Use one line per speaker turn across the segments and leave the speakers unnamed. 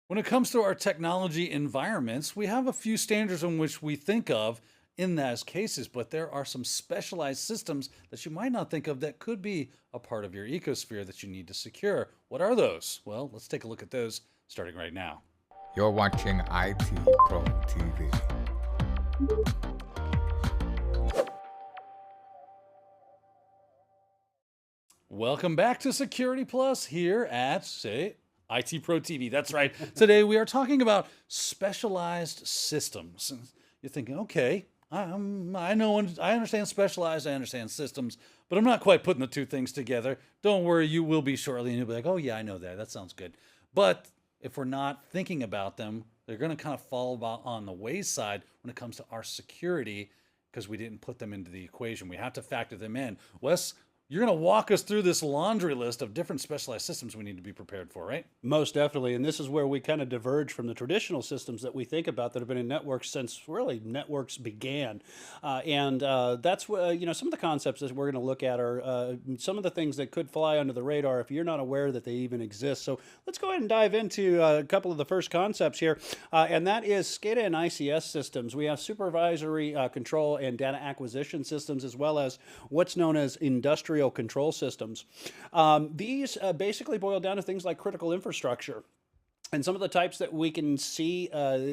When it comes to our technology environments, we have a few standards in which we think of in those cases, but there are some specialized systems that you might not think of that could be a part of your ecosphere that you need to secure. What are those? Well, let's take a look at those starting right now.
You're watching IT Pro TV.
Welcome back to Security Plus here at, say, IT Pro TV. That's right. Today we are talking about specialized systems. And you're thinking, okay, I know, I understand specialized, I understand systems, but I'm not quite putting the two things together. Don't worry, you will be shortly, and you'll be like, oh yeah, I know that. That sounds good. But if we're not thinking about them, they're going to kind of fall on the wayside when it comes to our security because we didn't put them into the equation. We have to factor them in. Wes, you're going to walk us through this laundry list of different specialized systems we need to be prepared for, right?
Most definitely. And this is where we kind of diverge from the traditional systems that we think about that have been in networks since really networks began. That's what, some of the concepts that we're going to look at are some of the things that could fly under the radar if you're not aware that they even exist. So let's go ahead and dive into a couple of the first concepts here. And that is SCADA and ICS systems. We have supervisory control and data acquisition systems, as well as what's known as industrial control systems. These basically boil down to things like critical infrastructure. And some of the types that we can see,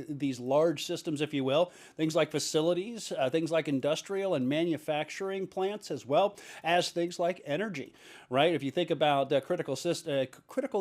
these large systems, if you will, things like facilities, things like industrial and manufacturing plants, as well as things like energy, right? If you think about critical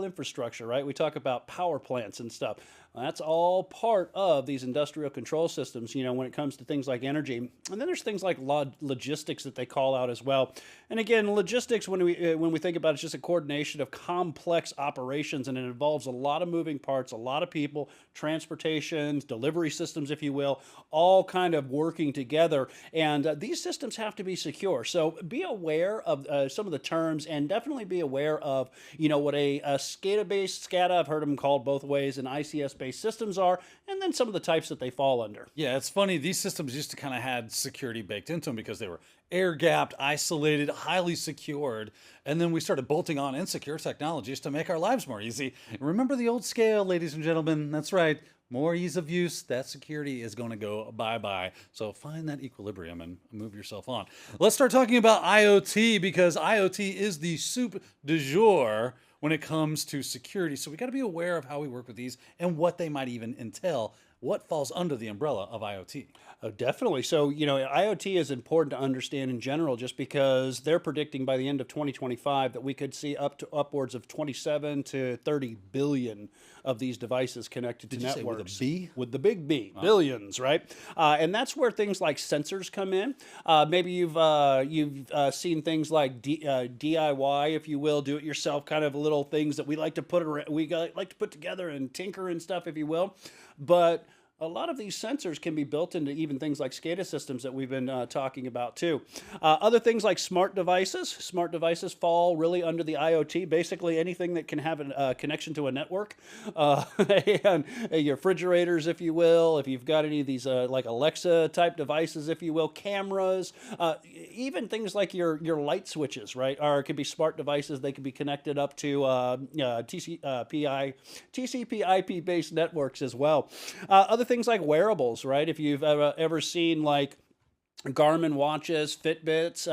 infrastructure, right? We talk about power plants and stuff. That's all part of these industrial control systems, when it comes to things like energy. And then there's things like logistics that they call out as well. And again, logistics, when we think about it, it's just a coordination of complex operations, and it involves a lot of moving parts, a lot of people, transportation, delivery systems, if you will, all kind of working together. And these systems have to be secure. So be aware of some of the terms, and definitely be aware of, what a SCADA-based, SCADA, I've heard them called both ways, and ICS-based systems are, and then some of the types that they fall under.
Yeah, it's funny. These systems used to kind of had security baked into them because they were air gapped, isolated, highly secured. And then we started bolting on insecure technologies to make our lives more easy. Remember the old scale, ladies and gentlemen. That's right. More ease of use, that security is going to go bye-bye. So find that equilibrium and move yourself on. Let's start talking about IoT, because IoT is the soup du jour when it comes to security. So we got to be aware of how we work with these and what they might even entail. What falls under the umbrella of IoT?
Oh, definitely. So, IoT is important to understand in general, just because they're predicting by the end of 2025 that we could see upwards of 27 to 30 billion of these devices connected to
Did you say with a
networks.
B?
With the big B, billions, right? And that's where things like sensors come in. Maybe you've seen things like DIY, if you will, do it yourself, kind of little things that we like to like to put together and tinker and stuff, if you will. But a lot of these sensors can be built into even things like SCADA systems that we've been talking about too. Other things like smart devices. Smart devices fall really under the IoT. Basically anything that can have a connection to a network. And your refrigerators, if you will. If you've got any of these like Alexa type devices, if you will. Cameras. Even things like your light switches, right? Or could be smart devices. They can be connected up to TCP/IP based networks as well. Other things like wearables, right? If you've ever seen like Garmin watches, Fitbits,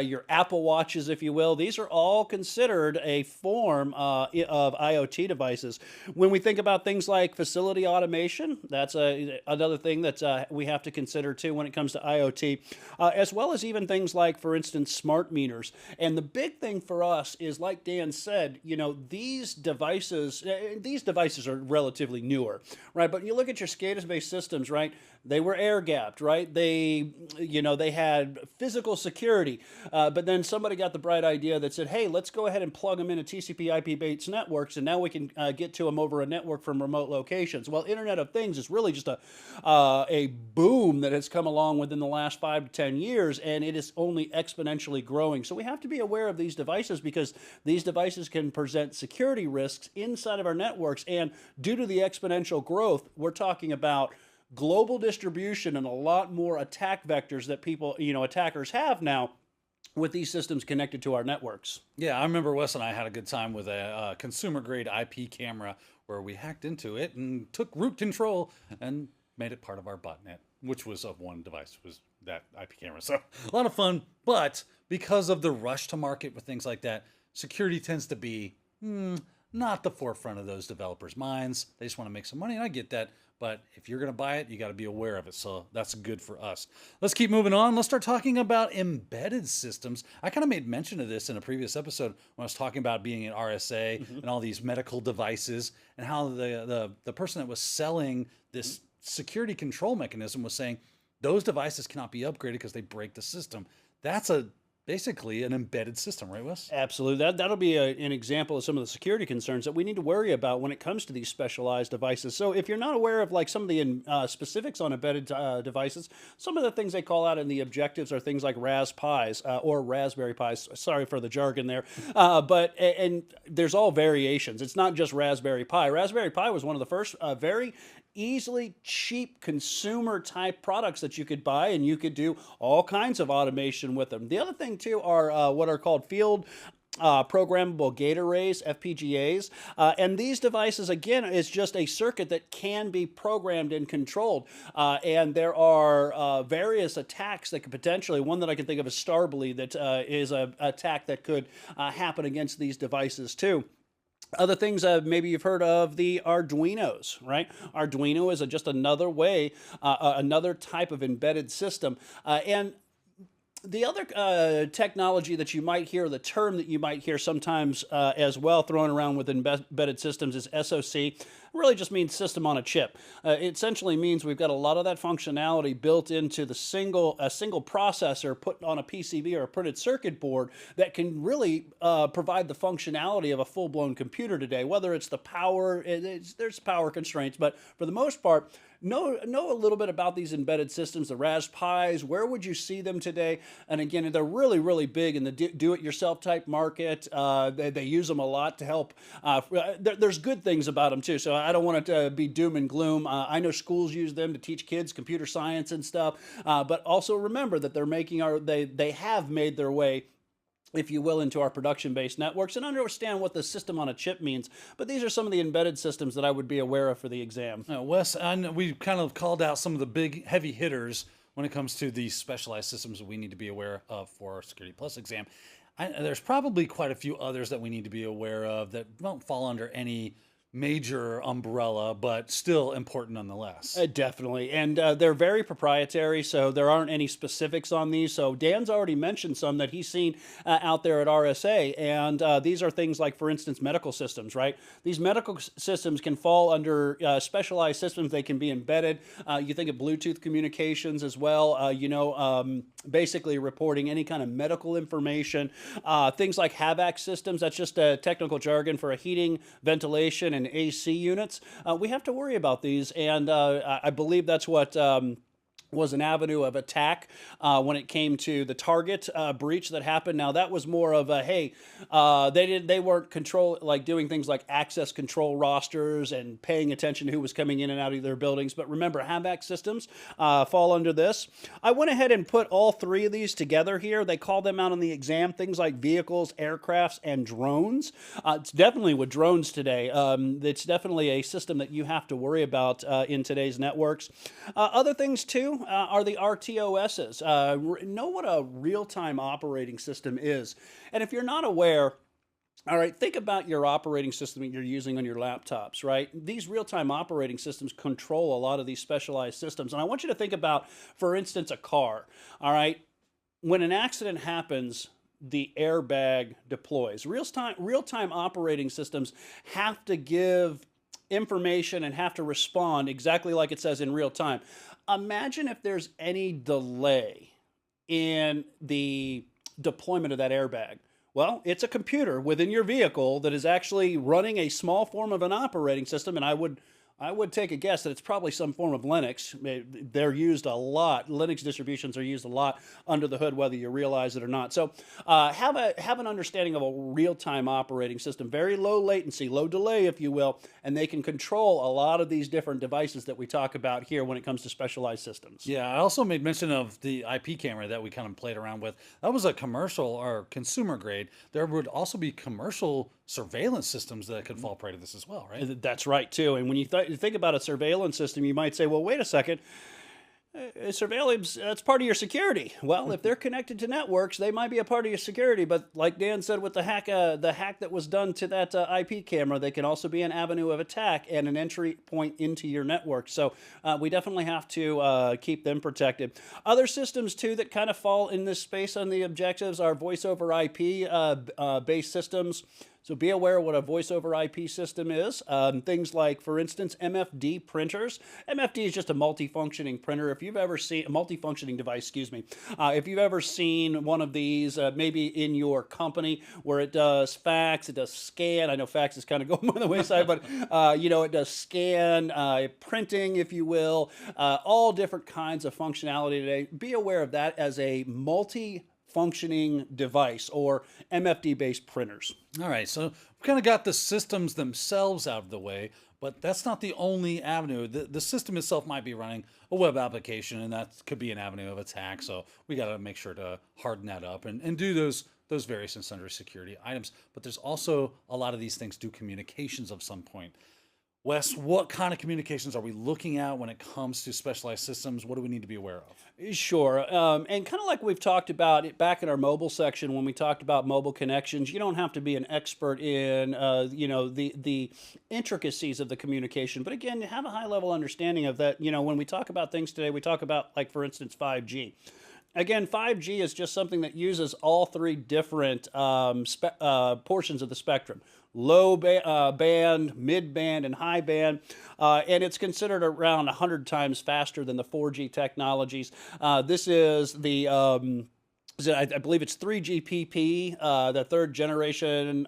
your Apple watches, if you will. These are all considered a form of IoT devices. When we think about things like facility automation, that's another thing that we have to consider too when it comes to IoT, as well as even things like, for instance, smart meters. And the big thing for us is, like Dan said, these devices are relatively newer, right? But you look at your SCADA-based systems, right? They were air gapped, right? They had physical security, but then somebody got the bright idea that said, hey, let's go ahead and plug them into TCP/IP-based networks, and now we can get to them over a network from remote locations. Well, Internet of Things is really just a boom that has come along within the last 5 to 10 years, and it is only exponentially growing. So we have to be aware of these devices, because these devices can present security risks inside of our networks, and due to the exponential growth, we're talking about global distribution and a lot more attack vectors that attackers have now with these systems connected to our networks.
Yeah, I remember Wes and I had a good time with a consumer grade IP camera where we hacked into it and took root control and made it part of our botnet, which was of one device, was that IP camera. So a lot of fun, but because of the rush to market with things like that, security tends to be not the forefront of those developers' minds. They just want to make some money, and I get that. But if you're going to buy it, you got to be aware of it. So that's good for us. Let's keep moving on. Let's start talking about embedded systems. I kind of made mention of this in a previous episode when I was talking about being at RSA and all these medical devices, and how the person that was selling this security control mechanism was saying those devices cannot be upgraded because they break the system. That's basically an embedded system, right, Wes?
Absolutely. That'll be an example of some of the security concerns that we need to worry about when it comes to these specialized devices. So if you're not aware of like some of the specifics on embedded devices, some of the things they call out in the objectives are things like Raspis or Raspberry Pis. Sorry for the jargon there. And there's all variations. It's not just Raspberry Pi. Raspberry Pi was one of the first very easily cheap consumer type products that you could buy, and you could do all kinds of automation with them. The other thing too are what are called field programmable gate arrays, FPGAs. And these devices, again, is just a circuit that can be programmed and controlled. And there are various attacks that could potentially, one that I can think of is Starbleed, that is an attack that could happen against these devices too. Other things maybe you've heard of the Arduinos, right? Arduino is just another way, another type of embedded system. And the other technology that you might hear, the term that you might hear sometimes as well thrown around with embedded systems is SoC. It really just means system on a chip. It essentially means we've got a lot of that functionality built into a single processor put on a PCB or a printed circuit board that can really provide the functionality of a full-blown computer today. Whether it's the power, there's power constraints, but for the most part, know a little bit about these embedded systems, the Raspis. Where would you see them today? And again, they're really, really big in the do-it-yourself type market. They use them a lot to help. There's good things about them too, so I don't want it to be doom and gloom. I know schools use them to teach kids computer science and stuff, but also remember that they have made their way, if you will, into our production-based networks, and understand what the system on a chip means. But these are some of the embedded systems that I would be aware of for the exam.
Wes, we kind of called out some of the big heavy hitters when it comes to these specialized systems that we need to be aware of for our Security Plus exam. There's probably quite a few others that we need to be aware of that don't fall under any major umbrella, but still important nonetheless.
Definitely. And they're very proprietary, so there aren't any specifics on these. So Dan's already mentioned some that he's seen out there at RSA. And these are things like, for instance, medical systems, right? These medical systems can fall under specialized systems. They can be embedded. You think of Bluetooth communications as well, basically reporting any kind of medical information. Things like HVAC systems, that's just a technical jargon for a heating, ventilation, and AC units. We have to worry about these, and I believe that's what was an avenue of attack when it came to the Target breach that happened. Now that was more of a, hey, they weren't doing things like access control rosters and paying attention to who was coming in and out of their buildings. But remember, HVAC systems fall under this. I went ahead and put all three of these together here. They call them out on the exam, things like vehicles, aircrafts, and drones. It's definitely with drones today. It's definitely a system that you have to worry about in today's networks. Other things too are the RTOSs. Know what a real-time operating system is. And if you're not aware, all right, think about your operating system that you're using on your laptops, right? These real-time operating systems control a lot of these specialized systems. And I want you to think about, for instance, a car, all right? When an accident happens, the airbag deploys. Real-time operating systems have to give information and have to respond exactly like it says in real time. Imagine if there's any delay in the deployment of that airbag. Well, it's a computer within your vehicle that is actually running a small form of an operating system, and I would take a guess that it's probably some form of Linux. They're used a lot. Linux distributions are used a lot under the hood, whether you realize it or not. So have an understanding of a real-time operating system. Very low latency, low delay, if you will, and they can control a lot of these different devices that we talk about here when it comes to specialized systems.
Yeah, I also made mention of the IP camera that we kind of played around with. That was a commercial or consumer grade. There would also be commercial surveillance systems that could fall prey to this as well, right?
That's right too. And when you think about a surveillance system, you might say, well, wait a second. Surveillance, that's part of your security. Well, if they're connected to networks, they might be a part of your security. But like Dan said, with the hack that was done to that IP camera, they can also be an avenue of attack and an entry point into your network. So we definitely have to keep them protected. Other systems too that kind of fall in this space on the objectives are voice over IP based systems. So be aware of what a voice over IP system is. Things like, for instance, MFD printers. MFD is just a multifunctioning printer. If you've ever seen a multifunctioning device, excuse me. If you've ever seen one of these, maybe in your company where it does fax, it does scan. I know fax is kind of going by the wayside, but it does scan, printing, if you will, all different kinds of functionality today. Be aware of that as a multi-functioning device or MFD-based printers.
All right, so we've kind of got the systems themselves out of the way, but that's not the only avenue. The system itself might be running a web application, and that could be an avenue of attack. So we got to make sure to harden that up and do those various and sundry security items. But there's also a lot of these things do communications of some point. Wes, what kind of communications are we looking at when it comes to specialized systems? What do we need to be aware of?
Sure. And kind of like we've talked about it back in our mobile section when we talked about mobile connections, you don't have to be an expert in, the intricacies of the communication. But again, have a high level understanding of that. When we talk about things today, we talk about, like, for instance, 5G. Again, 5G is just something that uses all three different portions of the spectrum: low band, mid band, and high band. And it's considered around 100 times faster than the 4G technologies. This is the I believe it's 3GPP, the third generation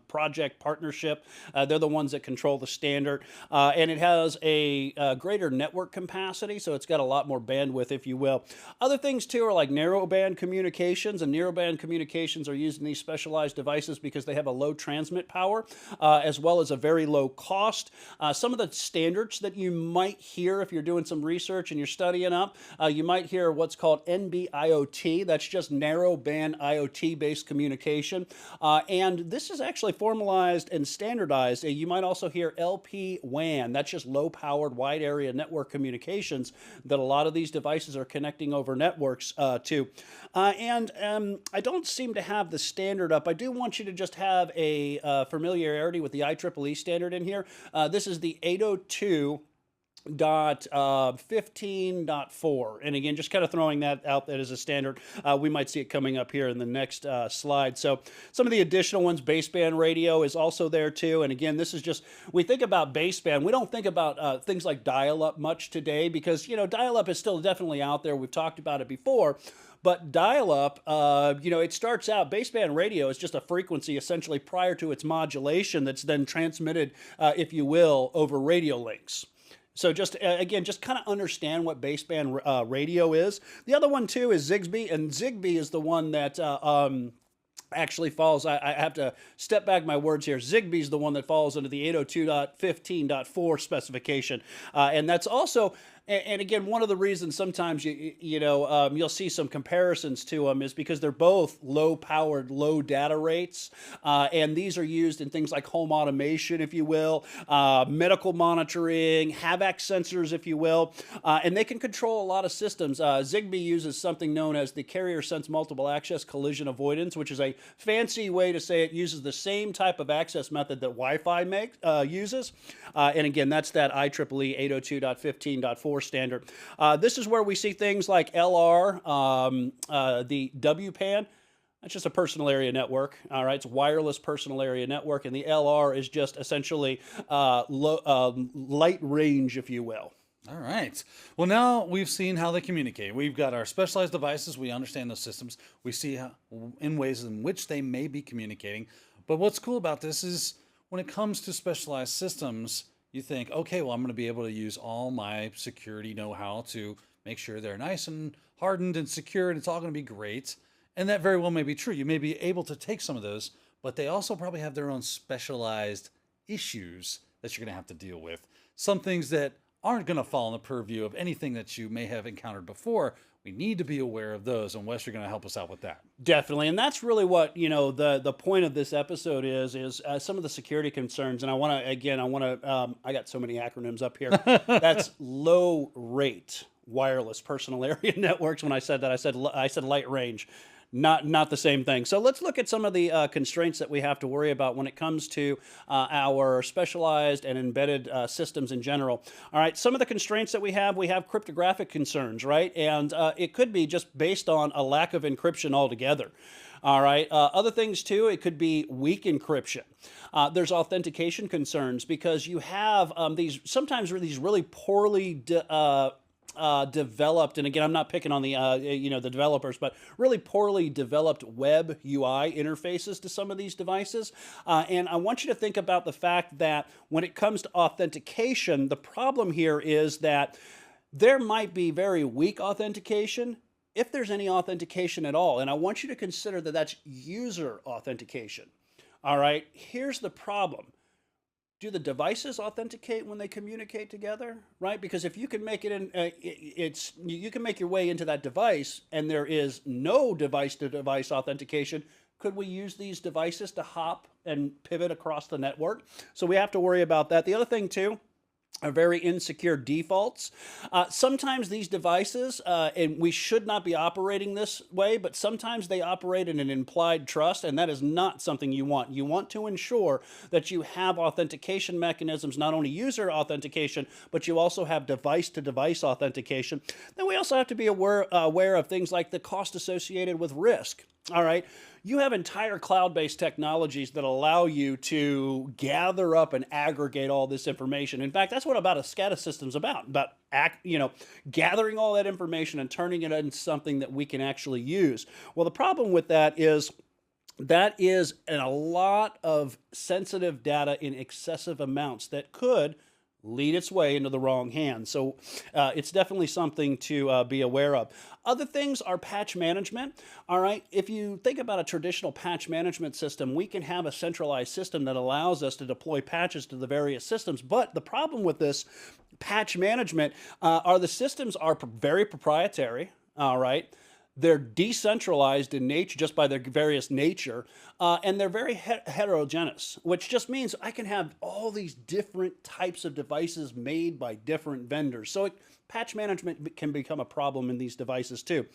project partnership. They're the ones that control the standard. And it has a greater network capacity, so it's got a lot more bandwidth, if you will. Other things, too, are like narrowband communications, and narrowband communications are used in these specialized devices because they have a low transmit power, as well as a very low cost. Some of the standards that you might hear if you're doing some research and you're studying up, you might hear what's called NB-IoT. That's just narrowband IoT-based communication. And this is actually formalized and standardized. You might also hear LPWAN. That's just low-powered, wide-area network communications that a lot of these devices are connecting over networks to. And I don't seem to have the standard up. I do want you to just have a familiarity with the IEEE standard in here. This is the 802.15.4. And again, just kind of throwing that out that as a standard. We might see it coming up here in the next slide. So some of the additional ones, baseband radio is also there too. And again, this is just, we think about baseband. We don't think about things like dial-up much today because, dial-up is still definitely out there. We've talked about it before. But dial-up, it starts out, baseband radio is just a frequency essentially prior to its modulation that's then transmitted, if you will, over radio links. So just, again, just kind of understand what baseband radio is. The other one, too, is Zigbee, and Zigbee is the one that actually falls, I have to step back my words here. Zigbee is the one that falls under the 802.15.4 specification. And that's also, and again, one of the reasons sometimes you'll see some comparisons to them is because they're both low-powered, low data rates, and these are used in things like home automation, if you will, medical monitoring, HAVAC sensors, if you will, and they can control a lot of systems. Zigbee uses something known as the Carrier Sense Multiple Access Collision Avoidance, which is a fancy way to say it uses the same type of access method that Wi-Fi uses, and again, that's that IEEE 802.15.4 standard. This is where we see things like LR, the WPAN. That's just a personal area network. All right, it's wireless personal area network, and the LR is just essentially light range, if you will.
All right. Well, now we've seen how they communicate. We've got our specialized devices. We understand those systems. We see in ways in which they may be communicating. But what's cool about this is when it comes to specialized systems, you think, okay, well, I'm going to be able to use all my security know-how to make sure they're nice and hardened and secure, and it's all going to be great. And that very well may be true. You may be able to take some of those, but they also probably have their own specialized issues that you're going to have to deal with. Some things that aren't going to fall in the purview of anything that you may have encountered before. We need to be aware of those, and Wes, you're going to help us out with that.
Definitely, and that's really what the point of this episode is some of the security concerns. And I want to I got so many acronyms up here. That's low rate wireless personal area networks. When I said that, I said light range. Not the same thing. So let's look at some of the constraints that we have to worry about when it comes to our specialized and embedded systems in general. All right, some of the constraints that we have cryptographic concerns, right? And it could be just based on a lack of encryption altogether. All right. Other things too, it could be weak encryption. There's authentication concerns because you have sometimes these really poorly developed, and again, I'm not picking on the the developers, but really poorly developed web UI interfaces to some of these devices. And I want you to think about the fact that when it comes to authentication, the problem here is that there might be very weak authentication, if there's any authentication at all. And I want you to consider that that's user authentication. All right, here's the problem. Do the devices authenticate when they communicate together, right? Because if you can make it you can make your way into that device and there is no device-to-device authentication, could we use these devices to hop and pivot across the network? So we have to worry about that. The other thing too are very insecure defaults. Sometimes these devices, and we should not be operating this way, but sometimes they operate in an implied trust, and that is not something you want. You want to ensure that you have authentication mechanisms, not only user authentication, but you also have device-to-device authentication. Then we also have to be aware of things like the cost associated with risk. All right. You have entire cloud-based technologies that allow you to gather up and aggregate all this information. In fact, that's what a SCADA system's about gathering all that information and turning it into something that we can actually use. Well, the problem with that is a lot of sensitive data in excessive amounts that could lead its way into the wrong hands. So it's definitely something to be aware of. Other things are patch management. All right, if you think about a traditional patch management system, we can have a centralized system that allows us to deploy patches to the various systems. But the problem with this patch management are the systems are very proprietary. All right. They're decentralized in nature, just by their various nature, and they're very heterogeneous, which just means I can have all these different types of devices made by different vendors. So patch management can become a problem in these devices too.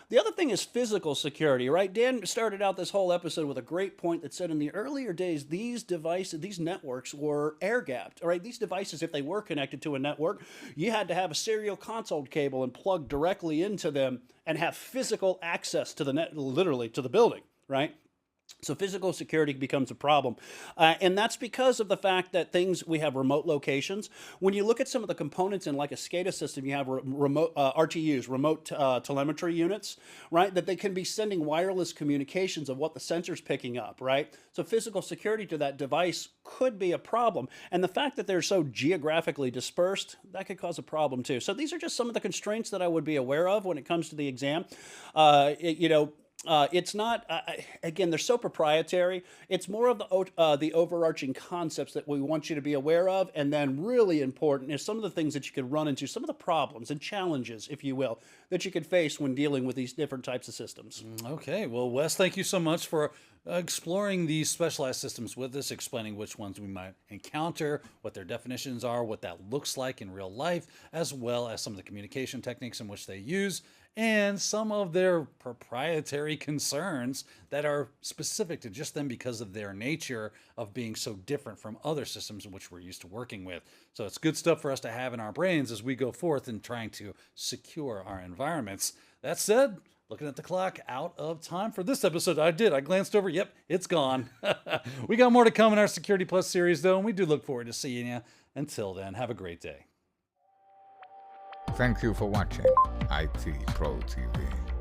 The other thing is physical security, right? Dan started out this whole episode with a great point that said in the earlier days, these networks were air-gapped, all right? These devices, if they were connected to a network, you had to have a serial console cable and plug directly into them and have physical access to the net, literally to the building, right? So physical security becomes a problem. And that's because of the fact that we have remote locations. When you look at some of the components in like a SCADA system, you have remote RTUs, remote telemetry units, right? That they can be sending wireless communications of what the sensor's picking up, right? So physical security to that device could be a problem. And the fact that they're so geographically dispersed, that could cause a problem too. So these are just some of the constraints that I would be aware of when it comes to the exam. It's not, again, they're so proprietary. It's more of the overarching concepts that we want you to be aware of. And then really important is some of the things that you could run into, some of the problems and challenges, if you will, that you could face when dealing with these different types of systems.
Okay. Well, Wes, thank you so much for exploring these specialized systems with us, explaining which ones we might encounter, what their definitions are, what that looks like in real life, as well as some of the communication techniques in which they use, and some of their proprietary concerns that are specific to just them because of their nature of being so different from other systems in which we're used to working with. So it's good stuff for us to have in our brains as we go forth in trying to secure our environments. That said, looking at the clock, out of time for this episode. I glanced over. Yep, it's gone. We got more to come in our Security Plus series, though, and we do look forward to seeing you. Until then, have a great day.
Thank you for watching IT Pro TV.